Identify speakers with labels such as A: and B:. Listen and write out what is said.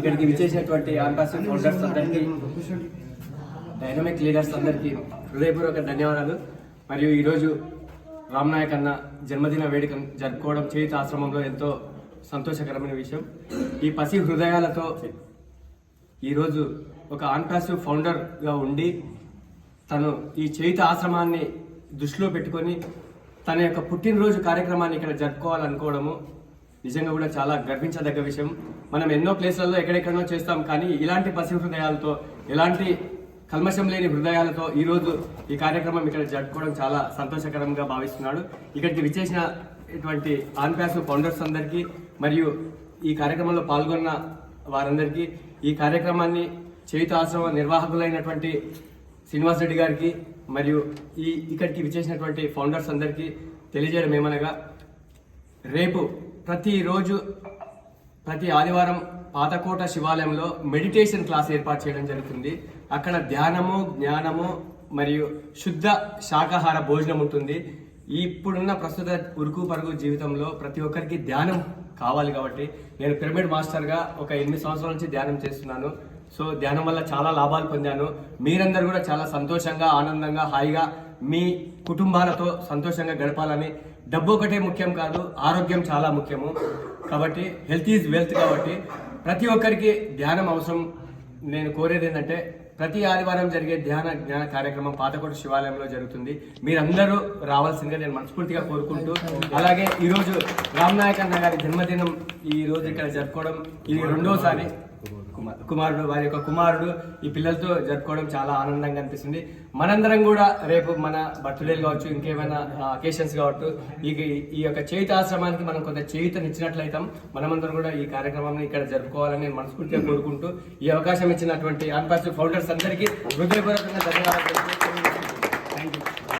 A: ఇక్కడికి విచ్చేసినటువంటి ఆంపాసివ్ ఫౌండర్స్ అందరికీ, డైనమిక్ లీడర్స్ అందరికీ హృదయపూర్వక ధన్యవాదాలు. మరియు ఈరోజు రామ్ నాయక్ అన్న జన్మదిన వేడుకను జరుపుకోవడం చేయుత ఆశ్రమంలో ఎంతో సంతోషకరమైన విషయం. ఈ పసి హృదయాలతో ఈరోజు ఒక ఆన్పాసివ్ ఫౌండర్గా ఉండి తను ఈ చేయుత ఆశ్రమాన్ని దృష్టిలో పెట్టుకొని తన యొక్క పుట్టినరోజు కార్యక్రమాన్ని ఇక్కడ జరుపుకోవాలనుకోవడము నిజంగా కూడా చాలా గర్వించదగ్గ విషయం. మనం ఎన్నో ప్లేస్లలో ఎక్కడెక్కడో చేస్తాం, కానీ ఇలాంటి పసి హృదయాలతో, ఎలాంటి కల్మషం లేని హృదయాలతో ఈరోజు ఈ కార్యక్రమం ఇక్కడ జరుపుకోవడం చాలా సంతోషకరంగా భావిస్తున్నాడు. ఇక్కడికి విచ్చేసినటువంటి ఆన్పాసివ్ ఫౌండర్స్ అందరికీ మరియు ఈ కార్యక్రమంలో పాల్గొన్న వారందరికీ, ఈ కార్యక్రమాన్ని చేయుత ఆశ్రమ నిర్వాహకులైనటువంటి శ్రీనివాస్ రెడ్డి గారికి మరియు ఇక్కడికి విచ్చేసినటువంటి ఫౌండర్స్ అందరికీ తెలియజేయడం ఏమనగా, రేపు ప్రతిరోజు ప్రతి ఆదివారం పాతకోట శివాలయంలో మెడిటేషన్ క్లాస్ ఏర్పాటు చేయడం జరుగుతుంది. అక్కడ ధ్యానము, జ్ఞానము మరియు శుద్ధ శాకాహార భోజనం ఉంటుంది. ఇప్పుడున్న ప్రస్తుత ఉరుకు పరుగు జీవితంలో ప్రతి ఒక్కరికి ధ్యానం కావాలి. కాబట్టి నేను పిరమిడ్ మాస్టర్గా ఒక 8 సంవత్సరాల నుంచి ధ్యానం చేస్తున్నాను. సో ధ్యానం వల్ల చాలా లాభాలు పొందాను. మీరందరూ కూడా చాలా సంతోషంగా, ఆనందంగా, హాయిగా మీ కుటుంబాలతో సంతోషంగా గడపాలని. డబ్బు ఒకటే ముఖ్యం కాదు, ఆరోగ్యం చాలా ముఖ్యము. కాబట్టి హెల్త్ ఈజ్ వెల్త్. కాబట్టి ప్రతి ఒక్కరికి ధ్యానం అవసరం. నేను కోరేది ఏంటంటే, ప్రతి ఆదివారం జరిగే జ్ఞాన కార్యక్రమం పాతకోట శివాలయంలో జరుగుతుంది. మీరందరూ రావాల్సిందిగా నేను మనస్ఫూర్తిగా కోరుకుంటూ, అలాగే ఈరోజు రామ్ నాయక్ అన్న గారి జన్మదినం ఈ రోజు ఇక్కడ జరుపుకోవడం, ఇది రెండోసారి కుమారుడు, వారి యొక్క కుమారుడు ఈ పిల్లలతో జరుపుకోవడం చాలా ఆనందంగా అనిపిస్తుంది. మనందరం కూడా రేపు మన బర్త్డేలు కావచ్చు, ఇంకేమైనా అకేషన్స్ కావచ్చు, ఈ యొక్క చేయుత ఆశ్రమానికి మనం కొంత చేయుతనిచ్చినట్లయితాం. మనమందరం కూడా ఈ కార్యక్రమాన్ని ఇక్కడ జరుపుకోవాలని నేను మనస్ఫూర్తిగా కోరుకుంటూ, ఈ అవకాశం ఇచ్చినటువంటి ఆన్పాసివ్ ఫౌండర్స్ అందరికీ హృదయపూర్వకంగా ధన్యవాదాలు.